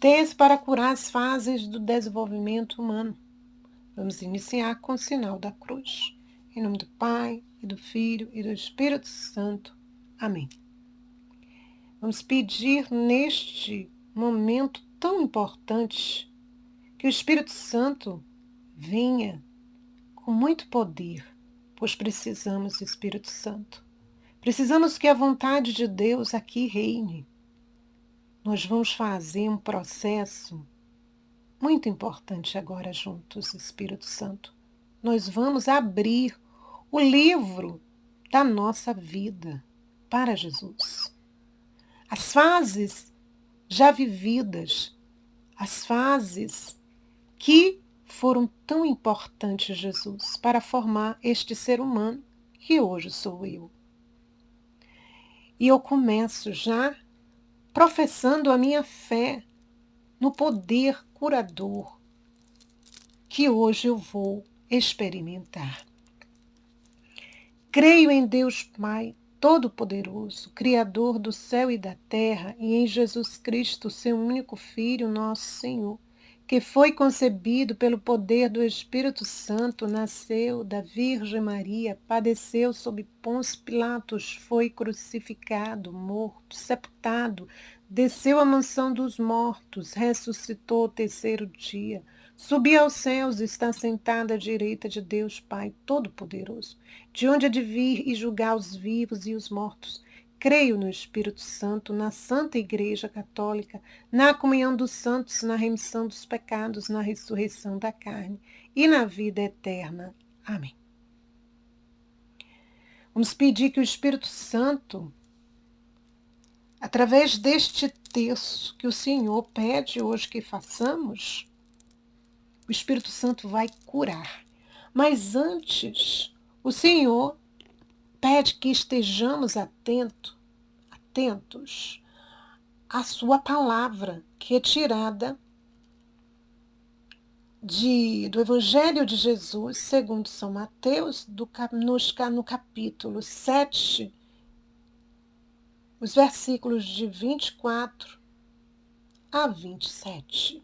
Texto para curar as fases do desenvolvimento humano. Vamos iniciar com o sinal da cruz. Em nome do Pai, e do Filho, e do Espírito Santo. Amém. Vamos pedir neste momento tão importante que o Espírito Santo venha com muito poder, pois precisamos do Espírito Santo. Precisamos que a vontade de Deus aqui reine. Nós vamos fazer um processo muito importante agora juntos, Espírito Santo. Nós vamos abrir o livro da nossa vida para Jesus. As fases já vividas, as fases que foram tão importantes, Jesus, para formar este ser humano que hoje sou eu. E eu começo já professando a minha fé no poder curador que hoje eu vou experimentar. Creio em Deus Pai Todo-Poderoso, Criador do céu e da terra, e em Jesus Cristo, seu único Filho, nosso Senhor, que foi concebido pelo poder do Espírito Santo, nasceu da Virgem Maria, padeceu sob Pôncio Pilatos, foi crucificado, morto, sepultado, desceu à mansão dos mortos, ressuscitou ao terceiro dia, subiu aos céus e está sentado à direita de Deus Pai Todo-Poderoso, de onde há de vir e julgar os vivos e os mortos. Creio no Espírito Santo, na Santa Igreja Católica, na comunhão dos santos, na remissão dos pecados, na ressurreição da carne e na vida eterna. Amém. Vamos pedir que o Espírito Santo, através deste texto que o Senhor pede hoje que façamos, o Espírito Santo vai curar. Mas antes, o Senhor pede que estejamos atentos à sua palavra, que é tirada do Evangelho de Jesus, segundo São Mateus, no capítulo 7, os versículos de 24 a 27.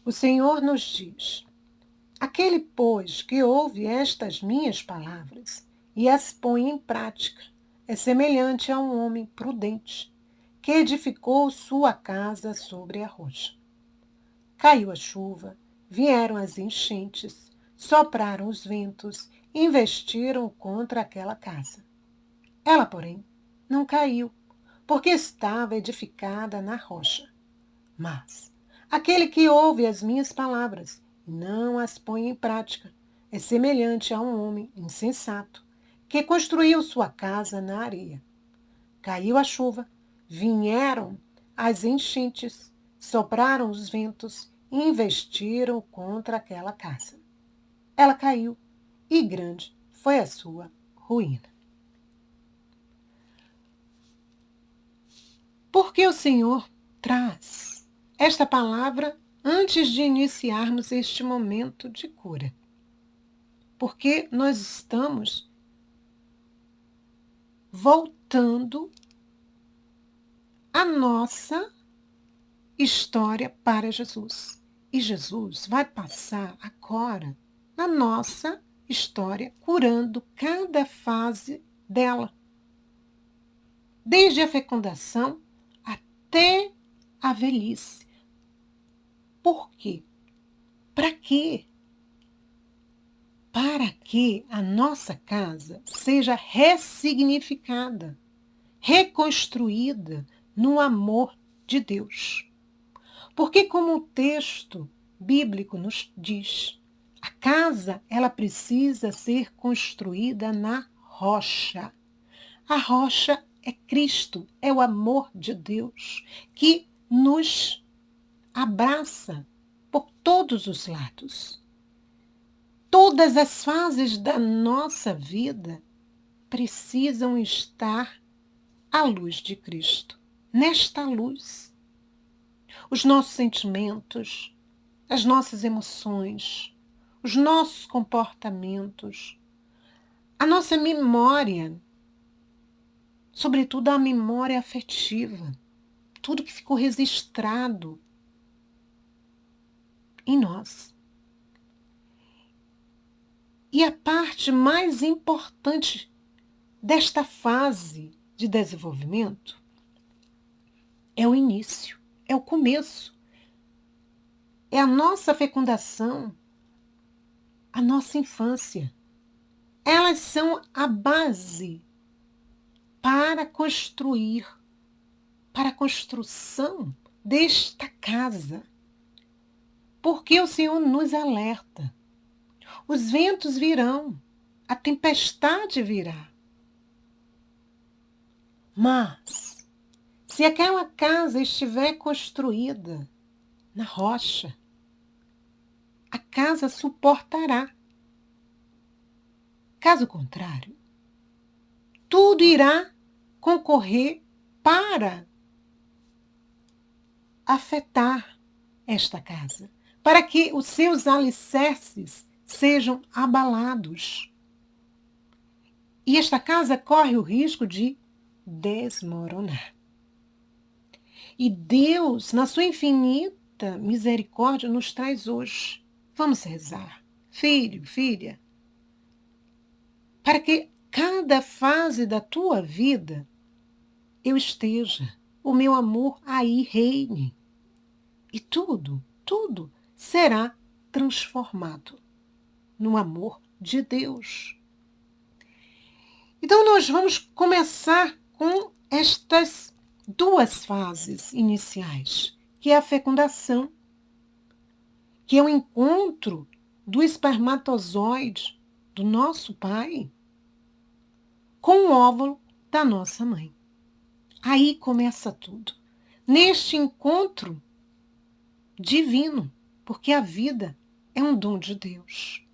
O Senhor nos diz: aquele, pois, que ouve estas minhas palavras e as põe em prática, é semelhante a um homem prudente, que edificou sua casa sobre a rocha. Caiu a chuva, vieram as enchentes, sopraram os ventos, investiram contra aquela casa. Ela, porém, não caiu, porque estava edificada na rocha. Mas aquele que ouve as minhas palavras e não as põe em prática é semelhante a um homem insensato que construiu sua casa na areia. Caiu a chuva, vieram as enchentes, sopraram os ventos e investiram contra aquela casa. Ela caiu e grande foi a sua ruína. Por que o Senhor traz esta palavra antes de iniciarmos este momento de cura? Porque nós estamos voltando a nossa história para Jesus. E Jesus vai passar agora na nossa história, curando cada fase dela. Desde a fecundação até a velhice. Por quê? Para quê? Para que a nossa casa seja ressignificada, reconstruída no amor de Deus. Porque, como o texto bíblico nos diz, a casa ela precisa ser construída na rocha. A rocha é Cristo, é o amor de Deus que nos abraça por todos os lados. Todas as fases da nossa vida precisam estar à luz de Cristo. Nesta luz, os nossos sentimentos, as nossas emoções, os nossos comportamentos, a nossa memória, sobretudo a memória afetiva, tudo que ficou registrado em nós. E a parte mais importante desta fase de desenvolvimento é o início, é o começo, é a nossa fecundação, a nossa infância. Elas são a base para construir, para a construção desta casa. Porque o Senhor nos alerta. Os ventos virão, a tempestade virá. Mas, se aquela casa estiver construída na rocha, a casa suportará. Caso contrário, tudo irá concorrer para afetar esta casa, para que os seus alicerces sejam abalados. E esta casa corre o risco de desmoronar. E Deus, na sua infinita misericórdia, nos traz hoje. Vamos rezar. Filho, filha, para que cada fase da tua vida eu esteja, o meu amor aí reine. E tudo, tudo será transformado no amor de Deus. Então, nós vamos começar com estas duas fases iniciais, que é a fecundação, que é o encontro do espermatozoide do nosso pai com o óvulo da nossa mãe. Aí começa tudo. Neste encontro divino, porque a vida é um dom de Deus.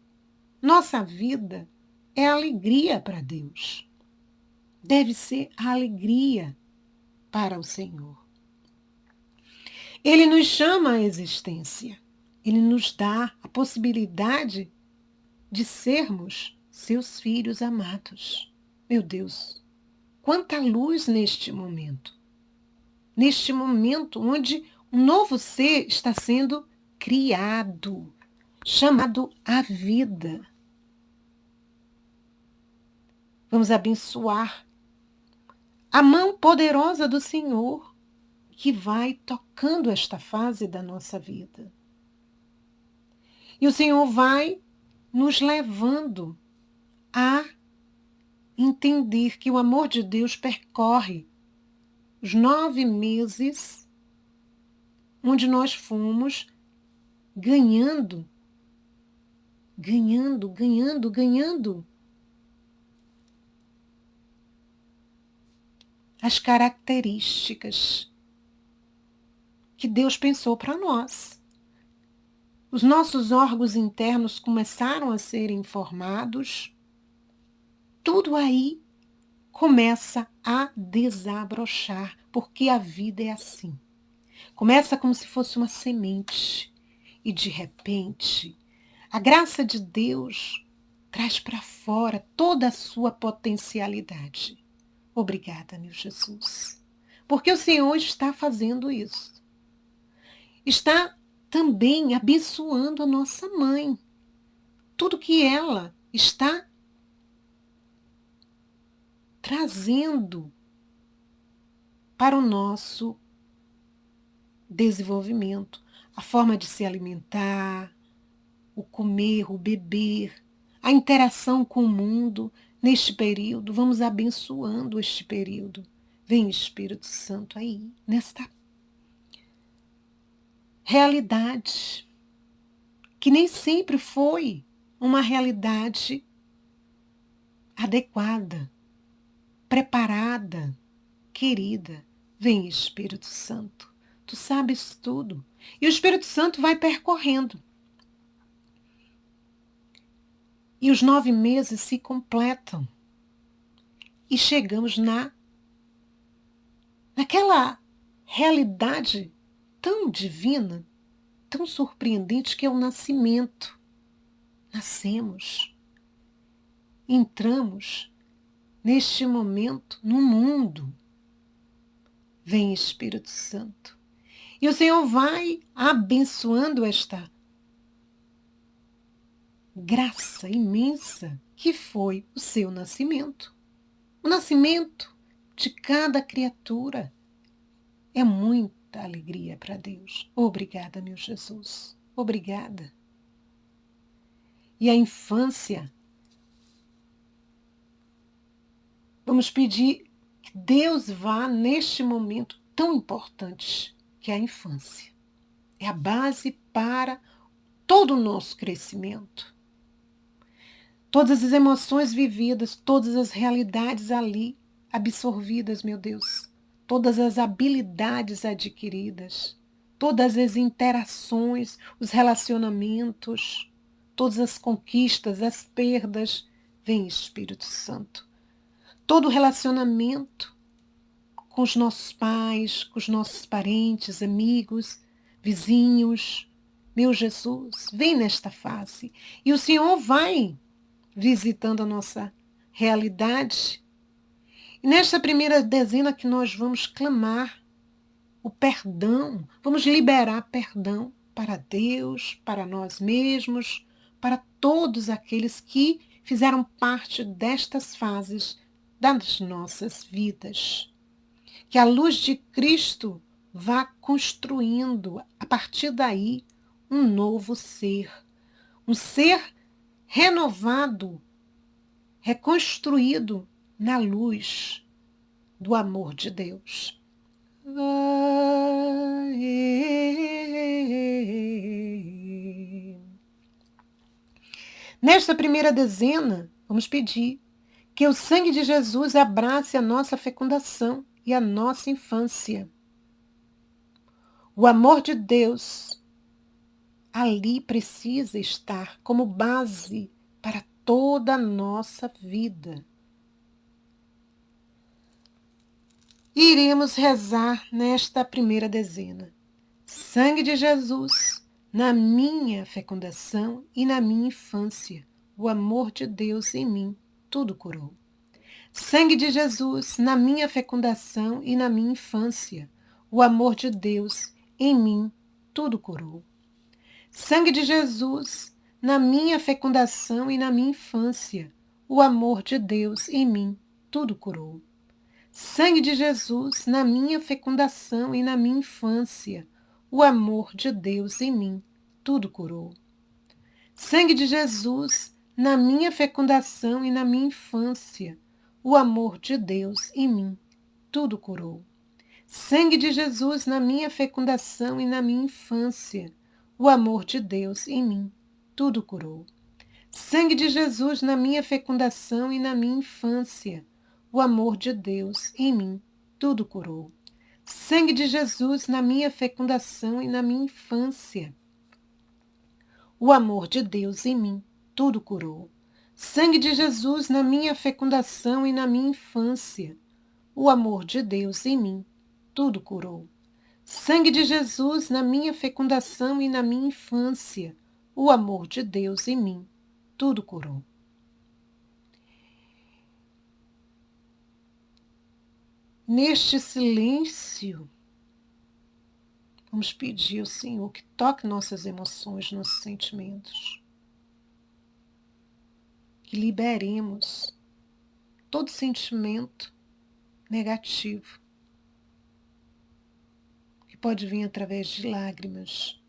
Nossa vida é alegria para Deus. Deve ser a alegria para o Senhor. Ele nos chama à existência. Ele nos dá a possibilidade de sermos seus filhos amados. Meu Deus, quanta luz neste momento. Neste momento onde um novo ser está sendo criado, chamado à vida. Vamos abençoar a mão poderosa do Senhor que vai tocando esta fase da nossa vida. E o Senhor vai nos levando a entender que o amor de Deus percorre os 9 meses onde nós fomos ganhando as características que Deus pensou para nós. Os nossos órgãos internos começaram a serem formados, tudo aí começa a desabrochar, porque a vida é assim. Começa como se fosse uma semente e, de repente, a graça de Deus traz para fora toda a sua potencialidade. Obrigada, meu Jesus, porque o Senhor está fazendo isso. Está também abençoando a nossa mãe. Tudo que ela está trazendo para o nosso desenvolvimento. A forma de se alimentar, o comer, o beber, a interação com o mundo neste período. Vamos abençoando este período. Vem Espírito Santo aí, nesta realidade, que nem sempre foi uma realidade adequada, preparada, querida. Vem Espírito Santo, tu sabes tudo. E o Espírito Santo vai percorrendo. E os 9 meses se completam. E chegamos naquela realidade tão divina, tão surpreendente, que é o nascimento. Nascemos. Entramos neste momento no mundo. Vem, Espírito Santo. E o Senhor vai abençoando esta graça imensa que foi o seu nascimento. O nascimento de cada criatura é muita alegria para Deus. Obrigada, meu Jesus. Obrigada. E a infância, vamos pedir que Deus vá neste momento tão importante que é a infância. É a base para todo o nosso crescimento. Todas as emoções vividas, todas as realidades ali absorvidas, meu Deus. Todas as habilidades adquiridas, todas as interações, os relacionamentos, todas as conquistas, as perdas. Vem, Espírito Santo. Todo relacionamento com os nossos pais, com os nossos parentes, amigos, vizinhos. Meu Jesus, vem nesta fase. E o Senhor vai visitando a nossa realidade. E nesta primeira dezena que nós vamos clamar o perdão, vamos liberar perdão para Deus, para nós mesmos, para todos aqueles que fizeram parte destas fases das nossas vidas. Que a luz de Cristo vá construindo, a partir daí, um novo ser. Um ser renovado, reconstruído na luz do amor de Deus. Nesta primeira dezena, vamos pedir que o sangue de Jesus abrace a nossa fecundação e a nossa infância. O amor de Deus ali precisa estar como base para toda a nossa vida. E iremos rezar nesta primeira dezena. Sangue de Jesus, na minha fecundação e na minha infância, o amor de Deus em mim tudo curou. Sangue de Jesus, na minha fecundação e na minha infância, o amor de Deus em mim tudo curou. Sangue de Jesus, na minha fecundação e na minha infância, o amor de Deus em mim tudo curou. Sangue de Jesus, na minha fecundação e na minha infância, o amor de Deus em mim tudo curou. Sangue de Jesus, na minha fecundação e na minha infância, o amor de Deus em mim tudo curou. Sangue de Jesus, na minha fecundação e na minha infância, o amor de Deus em mim tudo curou. Sangue de Jesus, na minha fecundação e na minha infância, o amor de Deus em mim tudo curou. Sangue de Jesus, na minha fecundação e na minha infância, o amor de Deus em mim tudo curou. Sangue de Jesus, na minha fecundação e na minha infância, o amor de Deus em mim tudo curou. Sangue de Jesus, na minha fecundação e na minha infância, o amor de Deus em mim tudo curou. Neste silêncio, vamos pedir ao Senhor que toque nossas emoções, nossos sentimentos. Que liberemos todo sentimento negativo, que pode vir através de lágrimas,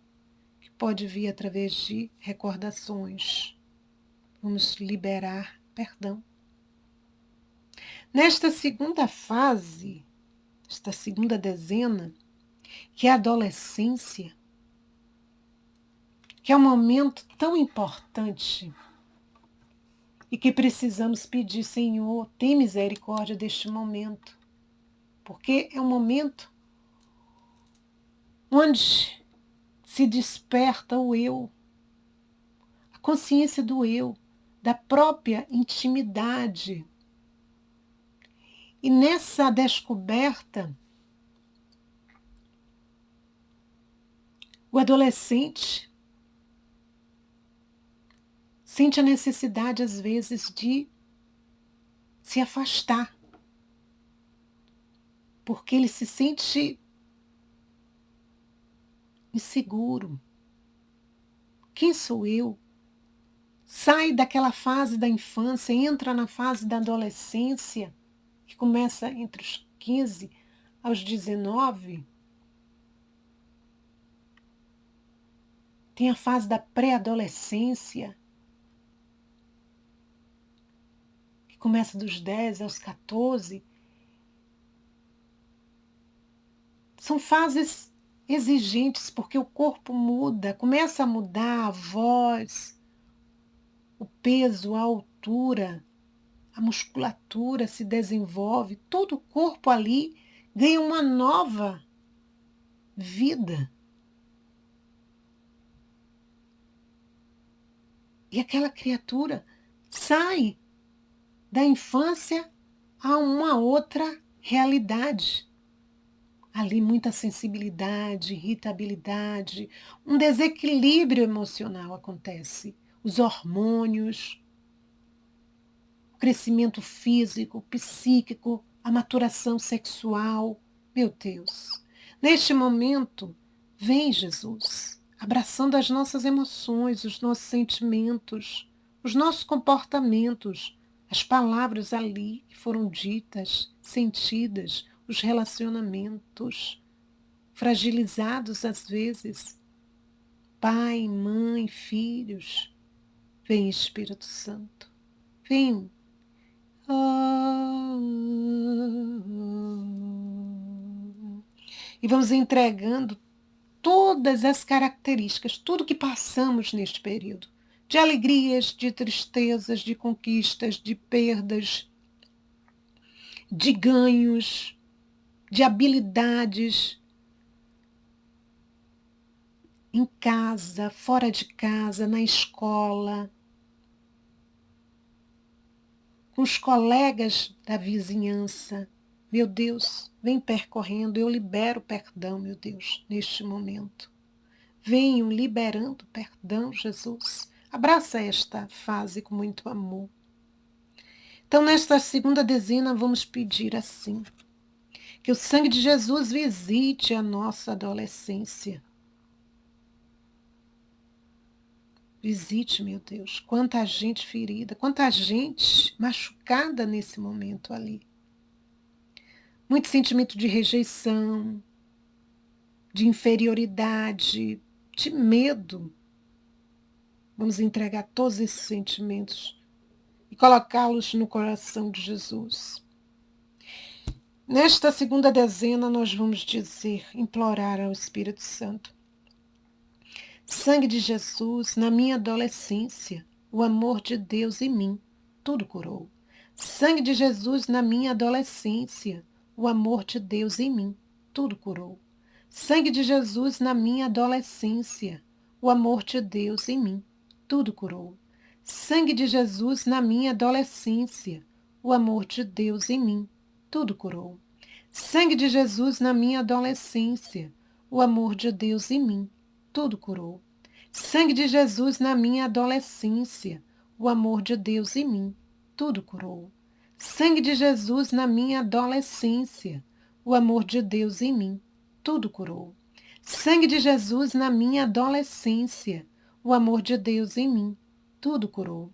que pode vir através de recordações. Vamos liberar perdão. Nesta segunda fase, esta segunda dezena, que é a adolescência, que é um momento tão importante e que precisamos pedir, Senhor, tem misericórdia deste momento, porque é um momento onde se desperta o eu, a consciência do eu, da própria intimidade. E nessa descoberta, o adolescente sente a necessidade, às vezes, de se afastar. porque ele se sente inseguro. Quem sou eu? Sai daquela fase da infância, entra na fase da adolescência, que começa entre os 15 aos 19. Tem a fase da pré-adolescência, que começa dos 10 aos 14. São fases exigentes, porque o corpo muda, começa a mudar a voz, o peso, a altura, a musculatura se desenvolve, todo o corpo ali ganha uma nova vida. E aquela criatura sai da infância a uma outra realidade. Ali muita sensibilidade, irritabilidade, um desequilíbrio emocional acontece. Os hormônios, o crescimento físico, psíquico, a maturação sexual. Meu Deus, neste momento, vem Jesus, abraçando as nossas emoções, os nossos sentimentos, os nossos comportamentos, as palavras ali que foram ditas, sentidas, os relacionamentos fragilizados às vezes. Pai, mãe, filhos. Vem Espírito Santo. Vem. E vamos entregando todas as características, tudo que passamos neste período. De alegrias, de tristezas, de conquistas, de perdas, de ganhos, de habilidades, em casa, fora de casa, na escola, com os colegas da vizinhança. Meu Deus, vem percorrendo, eu libero perdão, meu Deus, neste momento. Venho liberando perdão, Jesus. Abraça esta fase com muito amor. Então, nesta segunda dezena, vamos pedir assim: que o sangue de Jesus visite a nossa adolescência. Visite, meu Deus, quanta gente ferida, quanta gente machucada nesse momento ali. Muito sentimento de rejeição, de inferioridade, de medo. Vamos entregar todos esses sentimentos e colocá-los no coração de Jesus. Nesta segunda dezena, nós vamos dizer, implorar ao Espírito Santo: sangue de Jesus, na minha adolescência, o amor de Deus em mim, tudo curou. Sangue de Jesus, na minha adolescência, o amor de Deus em mim, tudo curou. Sangue de Jesus, na minha adolescência, o amor de Deus em mim, tudo curou. Sangue de Jesus, na minha adolescência, o amor de Deus em mim, tudo curou. Sangue de Jesus, na minha adolescência, o amor de Deus em mim, tudo curou. Sangue de Jesus na minha adolescência, o amor de Deus em mim, tudo curou. Sangue de Jesus na minha adolescência, o amor de Deus em mim, tudo curou. Sangue de Jesus na minha adolescência, o amor de Deus em mim, tudo curou.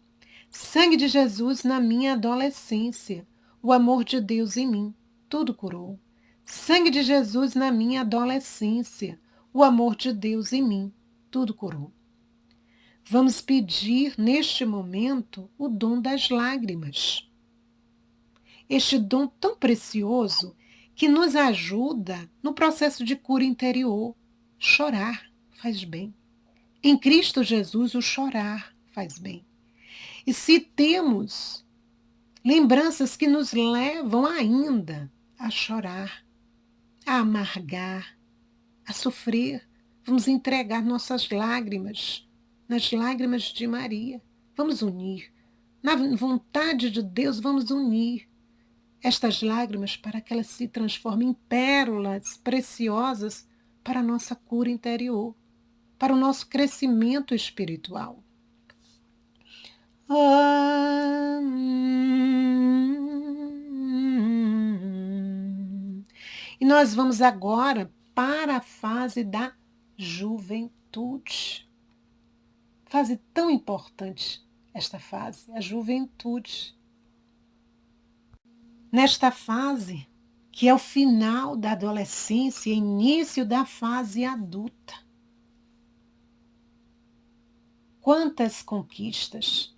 Sangue de Jesus na minha adolescência, o amor de Deus em mim, tudo curou. Sangue de Jesus na minha adolescência, o amor de Deus em mim, tudo curou. Vamos pedir neste momento o dom das lágrimas. Este dom tão precioso que nos ajuda no processo de cura interior. Chorar faz bem. Em Cristo Jesus, o chorar faz bem. E se temos lembranças que nos levam ainda a chorar, a amargar, a sofrer, vamos entregar nossas lágrimas nas lágrimas de Maria. Vamos unir. Na vontade de Deus, vamos unir estas lágrimas para que elas se transformem em pérolas preciosas para a nossa cura interior, para o nosso crescimento espiritual. E nós vamos agora para a fase da juventude. Fase tão importante esta fase, a juventude. Nesta fase, que é o final da adolescência e início da fase adulta. Quantas conquistas,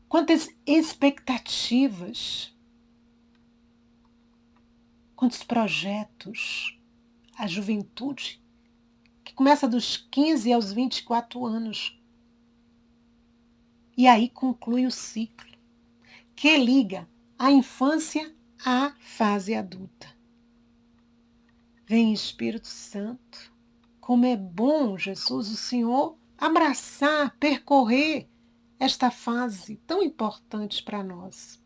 quantas expectativas, quantos projetos. A juventude, que começa dos 15 aos 24 anos, e aí conclui o ciclo, que liga a infância à fase adulta. Vem Espírito Santo, como é bom, Jesus, o Senhor, abraçar, percorrer esta fase tão importante para nós.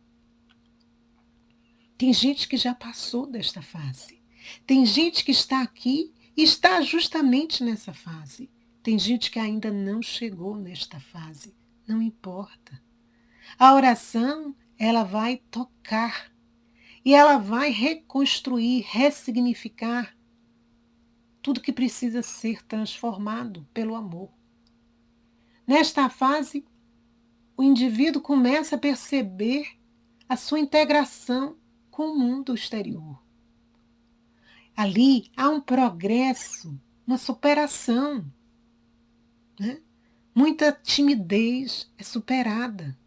Tem gente que já passou desta fase. Tem gente que está aqui e está justamente nessa fase. Tem gente que ainda não chegou nesta fase. Não importa. A oração, ela vai tocar e ela vai reconstruir, ressignificar tudo que precisa ser transformado pelo amor. Nesta fase, o indivíduo começa a perceber a sua integração com o mundo exterior. Ali há um progresso, uma superação. Né? Muita timidez é superada.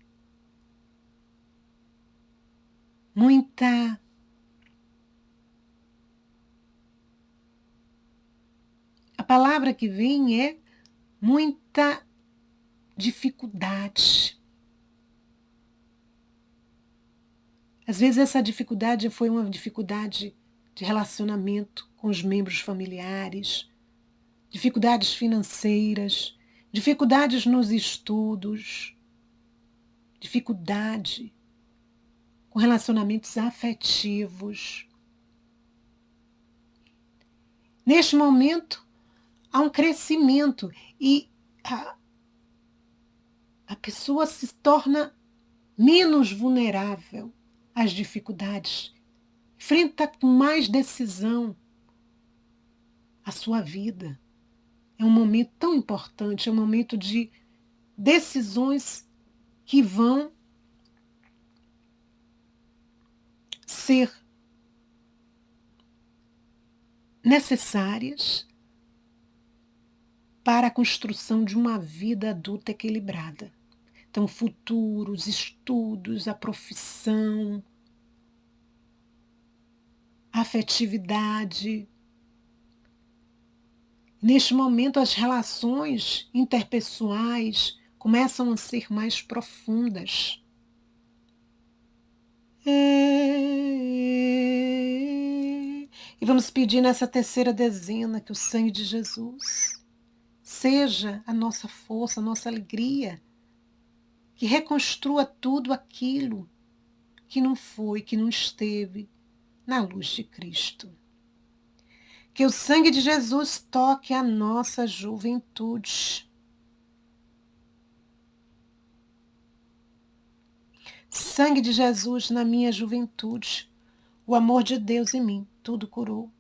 A palavra que vem é muita dificuldade. Às vezes essa dificuldade foi uma dificuldade de relacionamento com os membros familiares, dificuldades financeiras, dificuldades nos estudos, dificuldade com relacionamentos afetivos. Neste momento, há um crescimento e a pessoa se torna menos vulnerável às dificuldades, enfrenta com mais decisão a sua vida. É um momento tão importante, é um momento de decisões que vão ser necessárias para a construção de uma vida adulta equilibrada. Então, futuro, os estudos, a profissão, a afetividade. Neste momento, as relações interpessoais começam a ser mais profundas. E vamos pedir nessa terceira dezena que o sangue de Jesus seja a nossa força, a nossa alegria, que reconstrua tudo aquilo que não foi, que não esteve na luz de Cristo. Que o sangue de Jesus toque a nossa juventude. Sangue de Jesus na minha juventude, o amor de Deus em mim, tudo curou.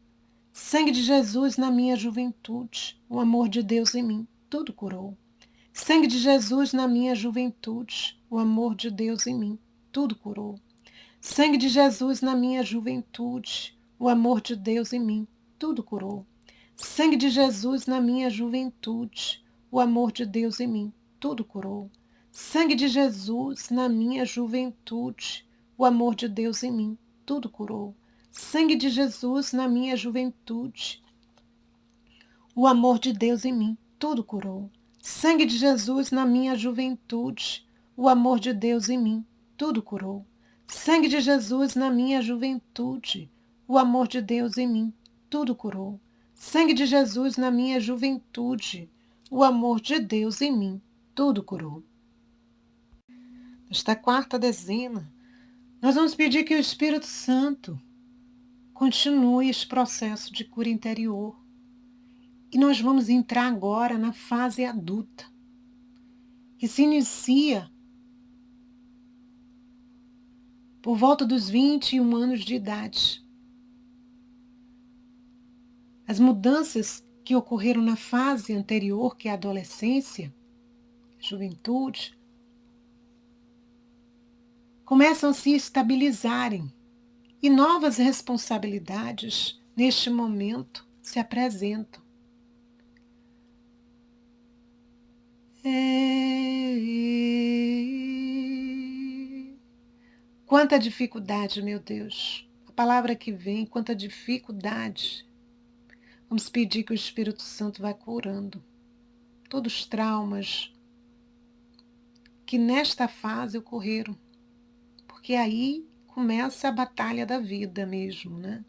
Sangue de Jesus na minha juventude, o amor de Deus em mim, tudo curou. Sangue de Jesus na minha juventude, o amor de Deus em mim, tudo curou. Sangue de Jesus na minha juventude, o amor de Deus em mim, tudo curou. Sangue de Jesus na minha juventude, o amor de Deus em mim, tudo curou. Sangue de Jesus na minha juventude, o amor de Deus em mim, tudo curou. Sangue de Jesus na minha juventude, o amor de Deus em mim, tudo curou. Sangue de Jesus na minha juventude, o amor de Deus em mim, tudo curou. Sangue de Jesus na minha juventude, o amor de Deus em mim, tudo curou. Sangue de Jesus na minha juventude, o amor de Deus em mim, tudo curou. Nesta quarta dezena, nós vamos pedir que o Espírito Santo continue esse processo de cura interior. E nós vamos entrar agora na fase adulta, que se inicia por volta dos 21 anos de idade. as mudanças que ocorreram na fase anterior, que é a adolescência, juventude, começam a se estabilizarem e novas responsabilidades, neste momento, se apresentam. Quanta dificuldade, meu Deus. A palavra que vem, quanta dificuldade. Vamos pedir que o Espírito Santo vá curando todos os traumas que nesta fase ocorreram. Porque aí começa a batalha da vida mesmo, né?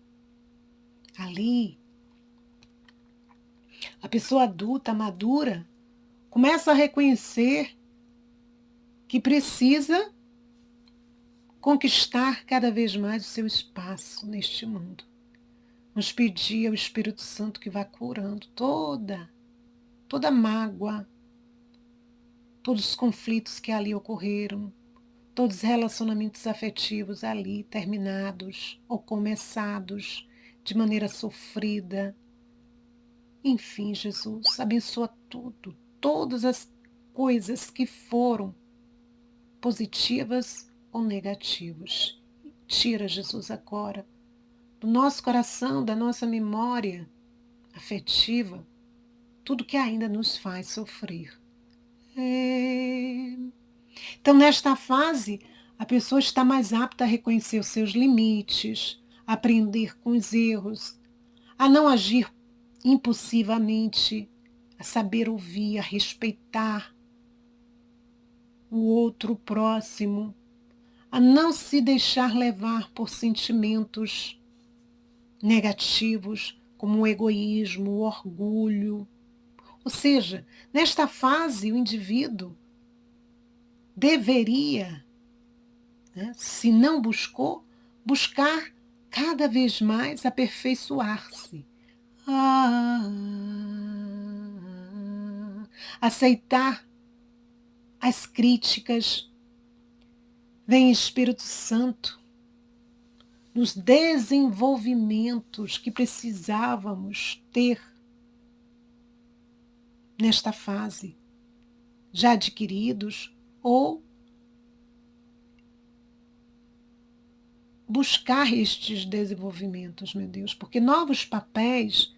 Ali, a pessoa adulta, madura, começa a reconhecer que precisa conquistar cada vez mais o seu espaço neste mundo. Vamos pedir ao Espírito Santo que vá curando toda mágoa, todos os conflitos que ali ocorreram, todos os relacionamentos afetivos ali terminados ou começados de maneira sofrida. Enfim, Jesus, abençoa tudo, todas as coisas que foram positivas ou negativas. Tira, Jesus, agora do nosso coração, da nossa memória afetiva, tudo que ainda nos faz sofrer. Então, nesta fase, a pessoa está mais apta a reconhecer os seus limites, a aprender com os erros, a não agir impulsivamente, a saber ouvir, a respeitar o outro próximo, a não se deixar levar por sentimentos negativos, como o egoísmo, o orgulho. Ou seja, nesta fase, o indivíduo deveria, né, se não buscou, buscar cada vez mais aperfeiçoar-se. Aceitar as críticas. Vem Espírito Santo nos desenvolvimentos que precisávamos ter nesta fase, já adquiridos, ou buscar estes desenvolvimentos, meu Deus, porque novos papéis,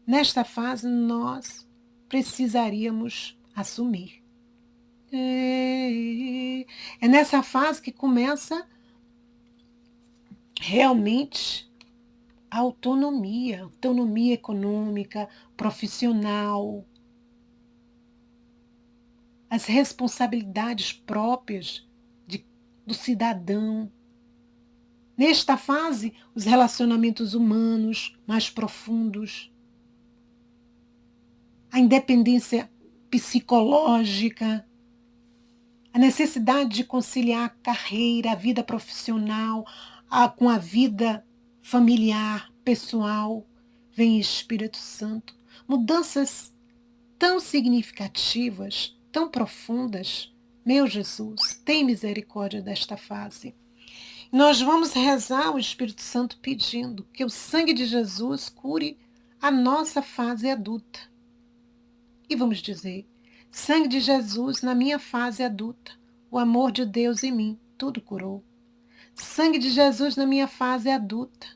nesta fase, nós precisaríamos assumir. É nessa fase que começa realmente a autonomia econômica, profissional, as responsabilidades próprias do cidadão. Nesta fase, os relacionamentos humanos mais profundos, a independência psicológica, a necessidade de conciliar a carreira, a vida profissional, com a vida familiar, pessoal. Vem Espírito Santo. Mudanças tão significativas, tão profundas. Meu Jesus, tem misericórdia desta fase. Nós vamos rezar o Espírito Santo pedindo que o sangue de Jesus cure a nossa fase adulta. E vamos dizer: sangue de Jesus na minha fase adulta, o amor de Deus em mim, tudo curou. Sangue de Jesus na minha fase adulta,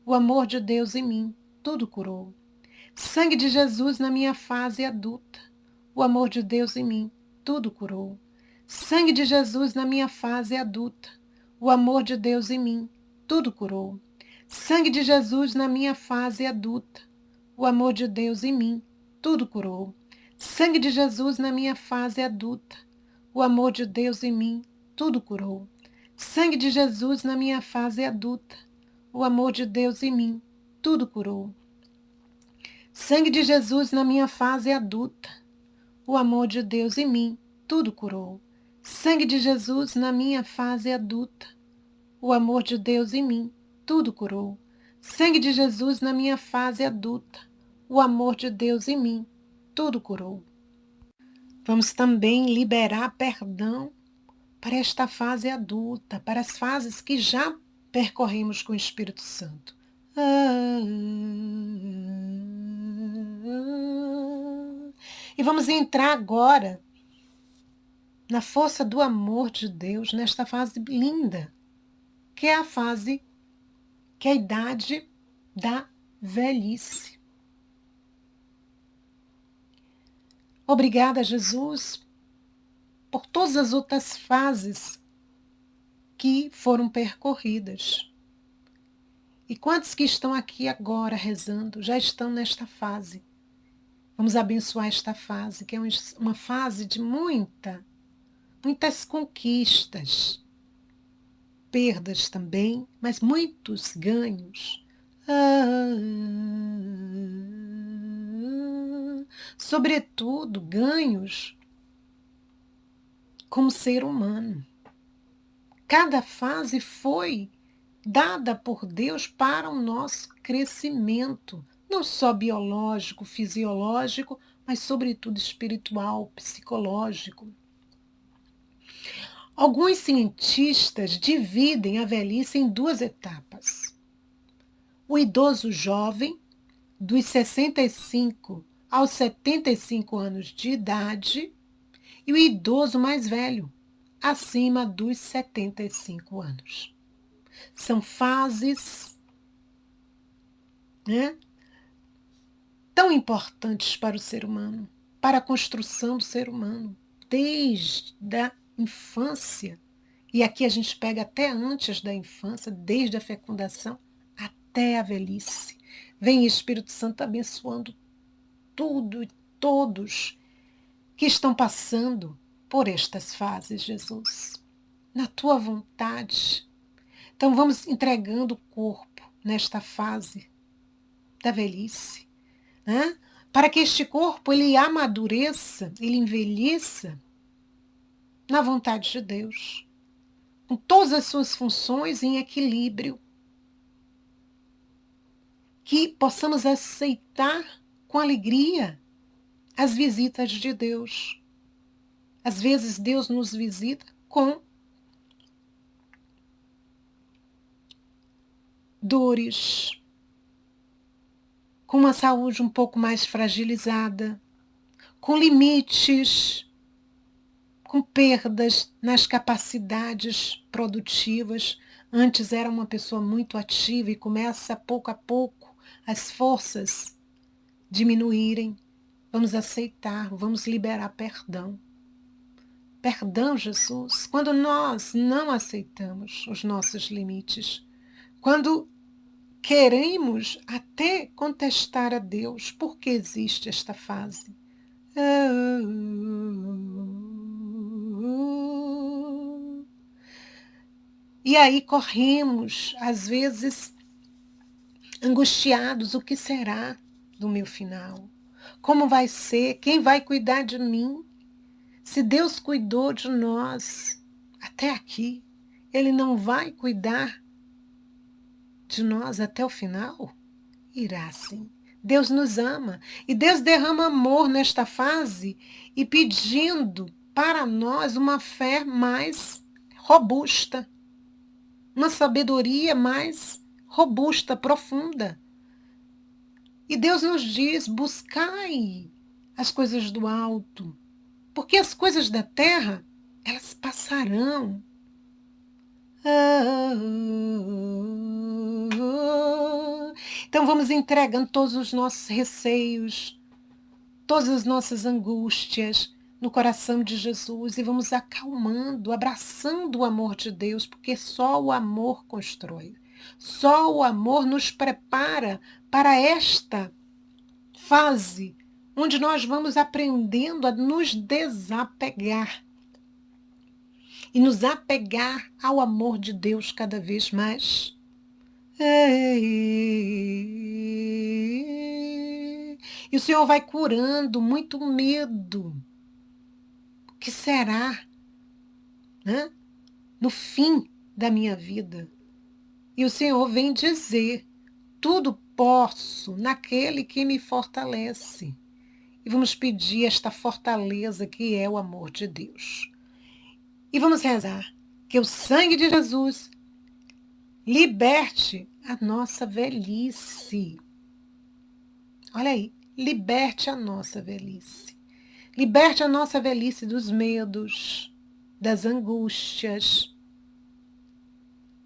o amor de Deus em mim, tudo curou. Sangue de Jesus na minha fase adulta, o amor de Deus em mim, tudo curou. Sangue de Jesus na minha fase adulta, o amor de Deus em mim, tudo curou. Sangue de Jesus na minha fase adulta, o amor de Deus em mim, tudo curou. Sangue de Jesus na minha fase adulta, o amor de Deus em mim, tudo curou. Sangue de Jesus na minha fase adulta, o amor de Deus em mim, tudo curou. Sangue de Jesus na minha fase adulta, o amor de Deus em mim, tudo curou. Sangue de Jesus na minha fase adulta, o amor de Deus em mim, tudo curou. Sangue de Jesus na minha fase adulta, o amor de Deus em mim, tudo curou. Vamos também liberar perdão para esta fase adulta, para as fases que já percorremos com o Espírito Santo. E vamos entrar agora na força do amor de Deus, nesta fase linda, que é a fase, que é a idade da velhice. Obrigada, Jesus, por todas as outras fases que foram percorridas. E quantos que estão aqui agora rezando já estão nesta fase? Vamos abençoar esta fase, que é uma fase de muitas conquistas, perdas também, mas muitos ganhos. Sobretudo, ganhos como ser humano. Cada fase foi dada por Deus para o nosso crescimento, não só biológico, fisiológico, mas sobretudo espiritual, psicológico. Alguns cientistas dividem a velhice em duas etapas. O idoso jovem, dos 65 aos 75 anos de idade, e o idoso mais velho, acima dos 75 anos. São fases, né, tão importantes para o ser humano, para a construção do ser humano, desde a infância, e aqui a gente pega até antes da infância, desde a fecundação até a velhice. Vem Espírito Santo abençoando tudo e todos que estão passando por estas fases, Jesus, na tua vontade. Então vamos entregando o corpo nesta fase da velhice, né? Para que este corpo ele amadureça, ele envelheça na vontade de Deus, com todas as suas funções em equilíbrio, que possamos aceitar com alegria as visitas de Deus. Às vezes Deus nos visita com dores, com uma saúde um pouco mais fragilizada, com limites, com perdas nas capacidades produtivas. Antes era uma pessoa muito ativa e começa pouco a pouco as forças diminuírem. Vamos aceitar, vamos liberar perdão. Perdão, Jesus, quando nós não aceitamos os nossos limites, quando queremos até contestar a Deus por que existe esta fase. E aí corremos, às vezes, angustiados, o que será do meu final? Como vai ser? Quem vai cuidar de mim? Se Deus cuidou de nós até aqui, Ele não vai cuidar de nós até o final? Irá sim. Deus nos ama e Deus derrama amor nesta fase e pedindo para nós uma fé mais robusta, uma sabedoria mais robusta, profunda. E Deus nos diz: buscai as coisas do alto, porque as coisas da terra, elas passarão. Então vamos entregando todos os nossos receios, todas as nossas angústias no coração de Jesus e vamos acalmando, abraçando o amor de Deus, porque só o amor constrói. Só o amor nos prepara para esta fase onde nós vamos aprendendo a nos desapegar e nos apegar ao amor de Deus cada vez mais. E o Senhor vai curando muito medo. O que será, né, no fim da minha vida? E o Senhor vem dizer: tudo posso naquele que me fortalece. E vamos pedir esta fortaleza que é o amor de Deus. E vamos rezar que o sangue de Jesus liberte a nossa velhice. Olha aí, liberte a nossa velhice. Liberte a nossa velhice dos medos, das angústias,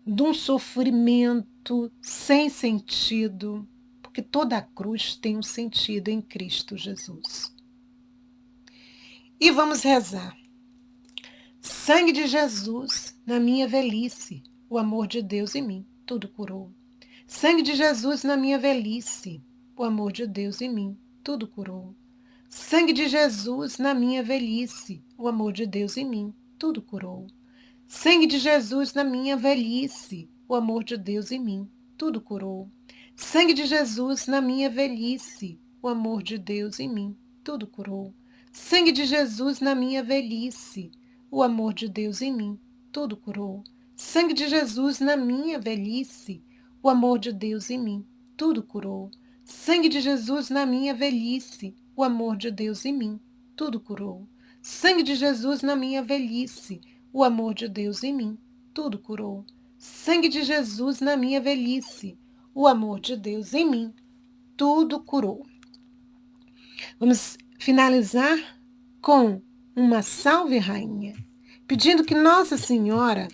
de um sofrimento sem sentido, porque toda a cruz tem um sentido em Cristo Jesus. E vamos rezar. Sangue de Jesus na minha velhice, o amor de Deus em mim, tudo curou. Sangue de Jesus na minha velhice, o amor de Deus em mim, tudo curou. Sangue de Jesus na minha velhice, o amor de Deus em mim, tudo curou. Sangue de Jesus na minha velhice, o amor de Deus em mim, tudo curou. Sangue de Jesus na minha velhice, o amor de Deus em mim, tudo curou. Sangue de Jesus na minha velhice, o amor de Deus em mim, tudo curou. Sangue de Jesus na minha velhice, o amor de Deus em mim, tudo curou. Sangue de Jesus na minha velhice, o amor de Deus em mim, tudo curou. Sangue de Jesus na minha velhice, o amor de Deus em mim, tudo curou. Sangue de Jesus na minha velhice, o amor de Deus em mim, tudo curou. Vamos finalizar com uma salve, rainha, pedindo que Nossa Senhora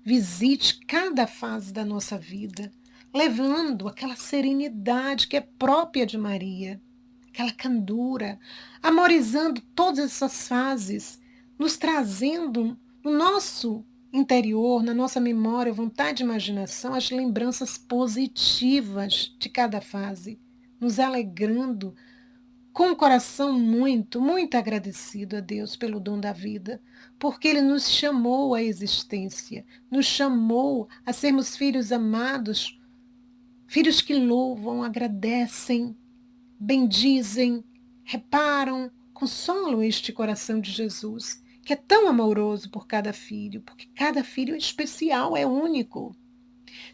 visite cada fase da nossa vida, levando aquela serenidade que é própria de Maria, aquela candura, amorizando todas essas fases, nos trazendo no nosso interior, na nossa memória, vontade e imaginação, as lembranças positivas de cada fase, nos alegrando com o coração muito, muito agradecido a Deus pelo dom da vida, porque Ele nos chamou à existência, nos chamou a sermos filhos amados, filhos que louvam, agradecem, bendizem, reparam, consolam este coração de Jesus, que é tão amoroso por cada filho, porque cada filho é especial, é único.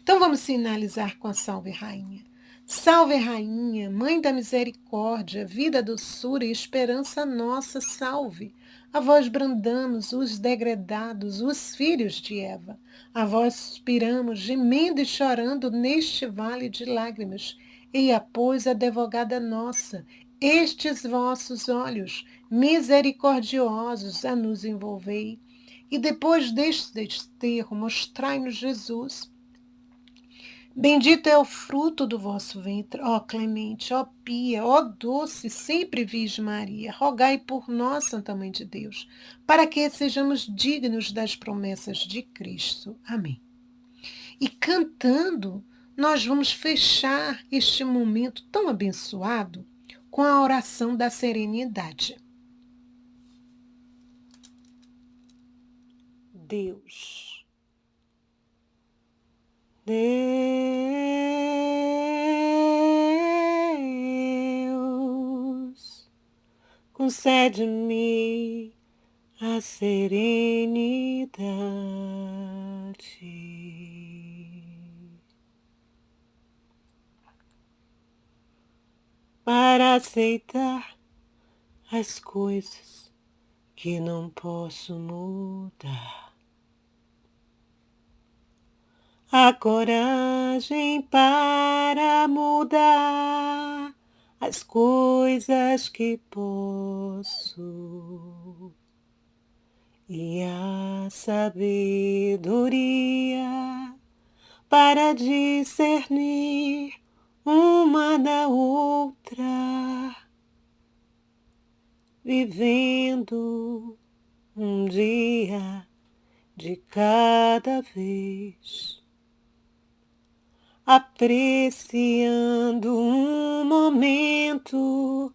Então vamos finalizar com a Salve Rainha. Salve Rainha, Mãe da Misericórdia, vida, doçura e esperança nossa, salve. A vós brandamos os degredados, os filhos de Eva. A vós suspiramos, gemendo e chorando neste vale de lágrimas. E após advogada nossa, estes vossos olhos misericordiosos a nos envolvei. E depois deste desterro, mostrai-nos Jesus. Bendito é o fruto do vosso ventre, ó clemente, ó pia, ó doce, sempre Virgem Maria, rogai por nós, Santa Mãe de Deus, para que sejamos dignos das promessas de Cristo. Amém. E cantando, nós vamos fechar este momento tão abençoado com a oração da serenidade. Deus, concede-me a serenidade para aceitar as coisas que não posso mudar. A coragem para mudar as coisas que posso e a sabedoria para discernir uma da outra, vivendo um dia de cada vez, apreciando um momento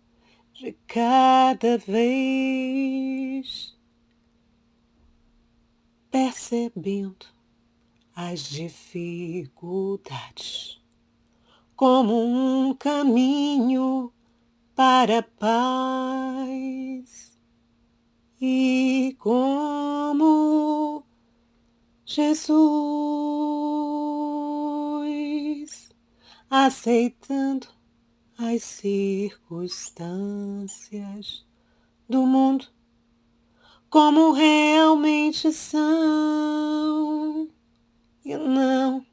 de cada vez, percebendo as dificuldades como um caminho para a paz e como Jesus, aceitando as circunstâncias do mundo como realmente são e não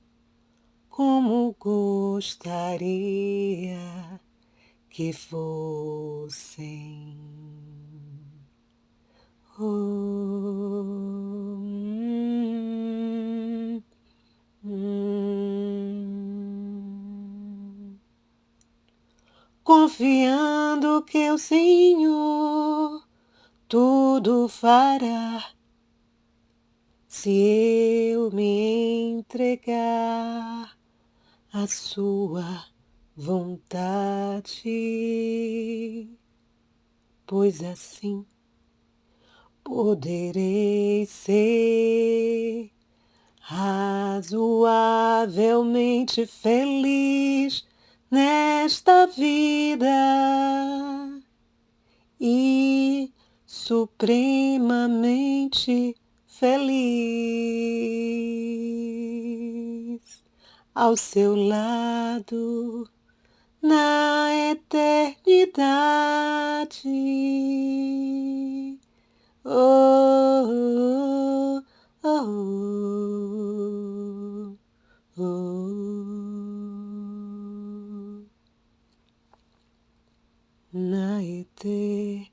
como gostaria que fossem. Confiando que o Senhor tudo fará, se eu me entregar à sua vontade, pois assim poderei ser razoavelmente feliz nesta vida e supremamente feliz ao seu lado na eternidade. Oh, oh, oh, oh. Na eternidade.